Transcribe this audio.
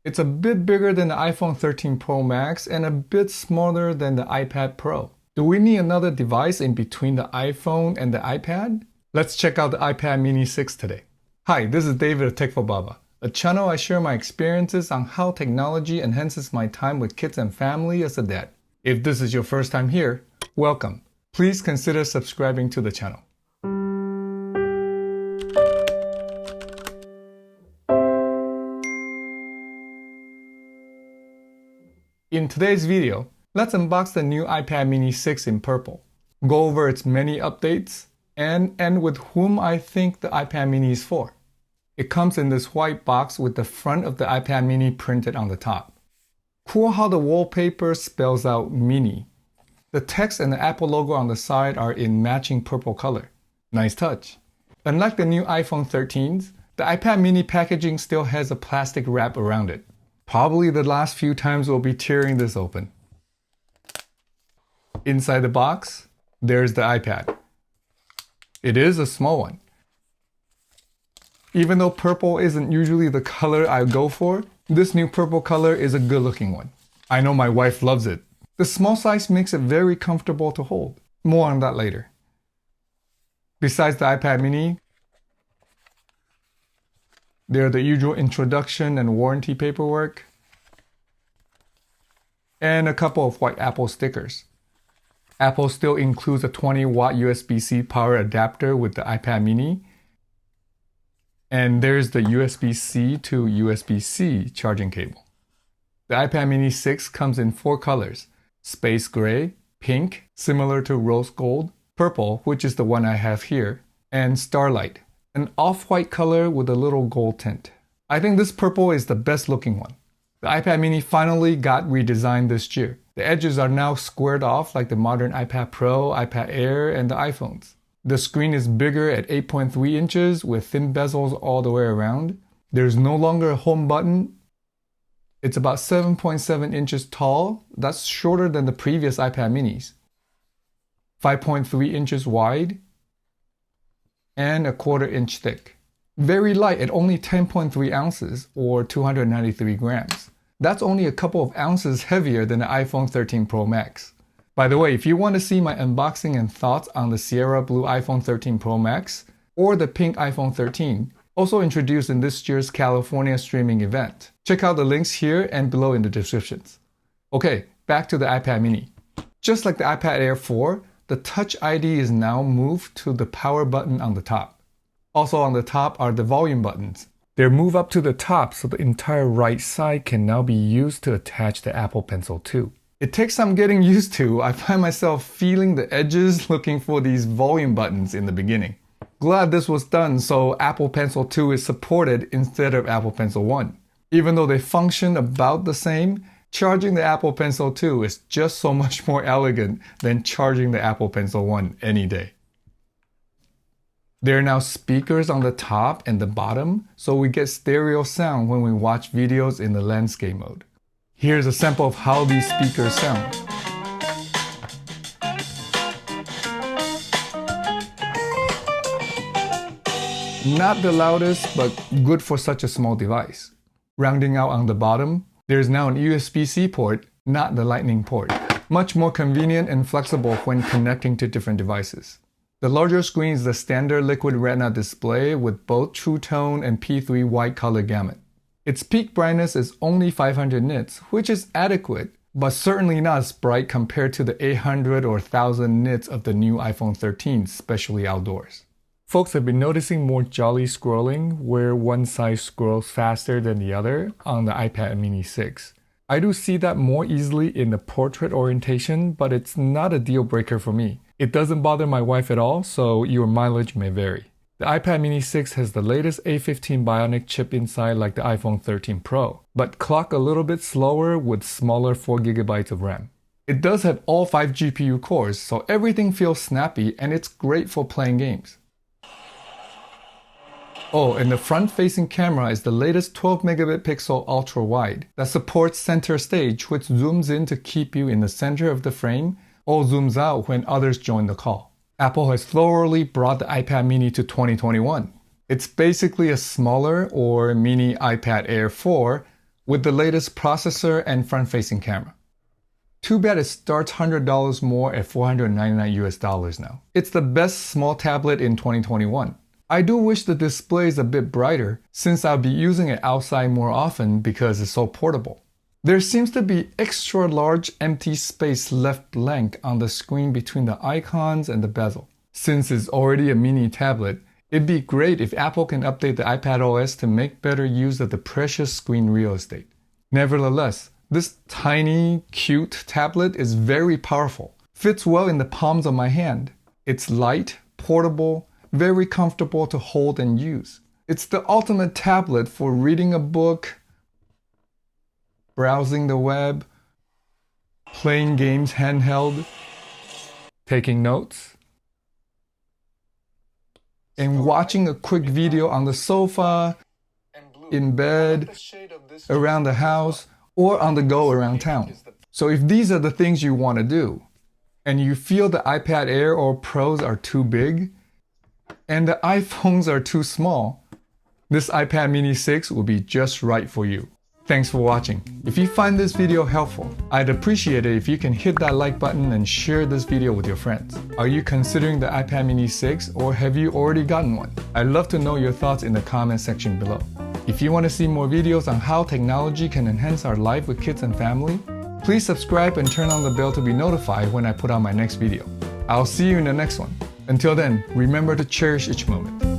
It's a bit bigger than the iPhone 13 Pro Max and a bit smaller than the iPad Pro. Do we need another device in between the iPhone and the iPad? Let's check out the iPad mini 6 today. Hi, this is David of Tech for Baba, a channel I share my experiences on how technology enhances my time with kids and family as a dad. If this is your first time here, welcome. Please consider subscribing to the channel. In today's video, let's unbox the new iPad mini 6 in purple, go over its many updates, and end with whom I think the iPad mini is for. It comes in this white box with the front of the iPad mini printed on the top. Cool how the wallpaper spells out mini. The text and the Apple logo on the side are in matching purple color. Nice touch. Unlike the new iPhone 13s, the iPad mini packaging still has a plastic wrap around it. Probably the last few times we'll be tearing this open. Inside the box, there's the iPad. It is a small one. Even though purple isn't usually the color I go for, this new purple color is a good looking one. I know my wife loves it. The small size makes it very comfortable to hold. More on that later. Besides the iPad mini, there are the usual introduction and warranty paperwork, and a couple of white Apple stickers. Apple still includes a 20-watt USB-C power adapter with the iPad mini, and there's the USB-C to USB-C charging cable. The iPad mini 6 comes in 4 colors: space gray, pink, similar to rose gold, purple, which is the one I have here, and starlight, an off-white color with a little gold tint. I think this purple is the best looking one. The iPad mini finally got redesigned this year. The edges are now squared off like the modern iPad Pro, iPad Air, and the iPhones. The screen is bigger at 8.3 inches with thin bezels all the way around. There's no longer a home button. It's about 7.7 inches tall. That's shorter than the previous iPad minis. 5.3 inches wide and a 1/4 inch thick. Very light at only 10.3 ounces or 293 grams. That's only a couple of ounces heavier than the iPhone 13 Pro Max. By the way, if you want to see my unboxing and thoughts on the Sierra Blue iPhone 13 Pro Max or the pink iPhone 13, also introduced in this year's California streaming event, check out the links here and below in the descriptions. Okay, back to the iPad mini. Just like the iPad Air 4, the Touch ID is now moved to the power button on the top. Also on the top are the volume buttons. They're moved up to the top so the entire right side can now be used to attach the Apple Pencil too. It takes some getting used to. I find myself feeling the edges looking for these volume buttons in the beginning. Glad this was done so Apple Pencil 2 is supported instead of Apple Pencil 1. Even though they function about the same, charging the Apple Pencil 2 is just so much more elegant than charging the Apple Pencil 1 any day. There are now speakers on the top and the bottom, so we get stereo sound when we watch videos in the landscape mode. Here's a sample of how these speakers sound. Not the loudest, but good for such a small device. Rounding out on the bottom, there's now an USB-C port, not the Lightning port. Much more convenient and flexible when connecting to different devices. The larger screen is the standard liquid retina display with both True Tone and P3 white color gamut. Its peak brightness is only 500 nits, which is adequate, but certainly not as bright compared to the 800 or 1000 nits of the new iPhone 13, especially outdoors. Folks have been noticing more jolly scrolling, where one side scrolls faster than the other on the iPad mini 6. I do see that more easily in the portrait orientation, but it's not a deal breaker for me. It doesn't bother my wife at all, so your mileage may vary. The iPad mini 6 has the latest A15 Bionic chip inside like the iPhone 13 Pro, but clock a little bit slower with smaller 4GB of RAM. It does have all 5 GPU cores, so everything feels snappy and it's great for playing games. Oh, and the front-facing camera is the latest 12 megapixel ultra-wide that supports center stage, which zooms in to keep you in the center of the frame or zooms out when others join the call. Apple has thoroughly brought the iPad mini to 2021. It's basically a smaller or mini iPad Air 4 with the latest processor and front-facing camera. Too bad it starts $100 more at $499 now. It's the best small tablet in 2021. I do wish the display is a bit brighter since I'll be using it outside more often because it's so portable. There seems to be extra large empty space left blank on the screen between the icons and the bezel. Since it's already a mini tablet, it'd be great if Apple can update the iPad OS to make better use of the precious screen real estate. Nevertheless, this tiny, cute tablet is very powerful. Fits well in the palms of my hand. It's light, portable, very comfortable to hold and use. It's the ultimate tablet for reading a book, browsing the web, playing games handheld, taking notes, and watching a quick video on the sofa, in bed, around the house, or on the go around town. So if these are the things you want to do, and you feel the iPad Air or Pros are too big, and the iPhones are too small, this iPad mini 6 will be just right for you. Thanks for watching. If you find this video helpful, I'd appreciate it if you can hit that like button and share this video with your friends. Are you considering the iPad mini 6 or have you already gotten one? I'd love to know your thoughts in the comment section below. If you want to see more videos on how technology can enhance our life with kids and family, please subscribe and turn on the bell to be notified when I put out my next video. I'll see you in the next one. Until then, remember to cherish each moment.